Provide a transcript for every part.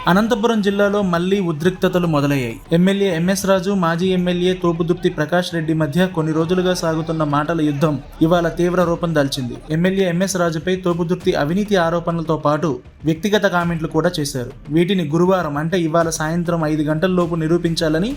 అనంతపురం జిల్లాలో మళ్లీ ఉద్రిక్తతలు మొదలయ్యాయి. ఎమ్మెల్యే ఎంఎస్ రాజు, మాజీ ఎమ్మెల్యే తోపుదుర్తి ప్రకాష్ రెడ్డి మధ్య కొన్ని రోజులుగా సాగుతున్న మాటల యుద్ధం ఇవాళ తీవ్ర రూపం దాల్చింది. ఎమ్మెల్యే ఎంఎస్ రాజుపై తోపుదుర్తి అవినీతి ఆరోపణలతో పాటు వ్యక్తిగత కామెంట్లు కూడా చేశారు. వీటిని గురువారం అంటే ఇవాళ సాయంత్రం 5 గంటల్లోపు నిరూపించాలని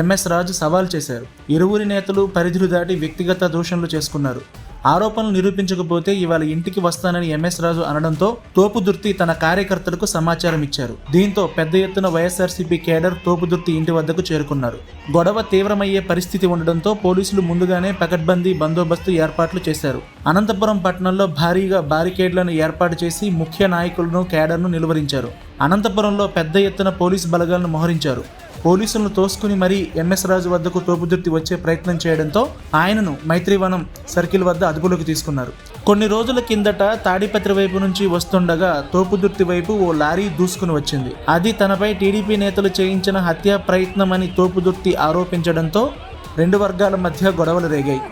ఎంఎస్ రాజు సవాల్ చేశారు. ఇరువురి నేతలు పరిధులు దాటి వ్యక్తిగత దూషణలు చేసుకున్నారు. ఆరోపణలు నిరూపించకపోతే ఇవాళ ఇంటికి వస్తానని ఎంఎస్ రాజు అనడంతో తోపుదుర్తి తన కార్యకర్తలకు సమాచారం ఇచ్చారు. దీంతో పెద్ద ఎత్తున వైఎస్ఆర్సీపీ కేడర్ తోపుదుర్తి ఇంటి వద్దకు చేరుకున్నారు. గొడవ తీవ్రమయ్యే పరిస్థితి ఉండడంతో పోలీసులు ముందుగానే పకడ్బందీ బందోబస్తు ఏర్పాట్లు చేశారు. అనంతపురం పట్టణంలో భారీగా బారికేడ్లను ఏర్పాటు చేసి ముఖ్య నాయకులను కేడర్ను నిలువరించారు. అనంతపురంలో పెద్ద ఎత్తున పోలీసు బలగాలను మోహరించారు. పోలీసులను తోసుకుని మరీ ఎంఎస్ రాజు వద్దకు తోపుదుర్తి వచ్చే ప్రయత్నం చేయడంతో ఆయనను మైత్రివనం సర్కిల్ వద్ద అదుపులోకి తీసుకున్నారు. కొన్ని రోజుల కిందట తాడిపత్రి వైపు నుంచి వస్తుండగా తోపుదుర్తి వైపు ఓ లారీ దూసుకుని వచ్చింది. అది తనపై టీడీపీ నేతలు చేయించిన హత్యా ప్రయత్నమని తోపుదుర్తి ఆరోపించడంతో రెండు వర్గాల మధ్య గొడవలు రేగాయి.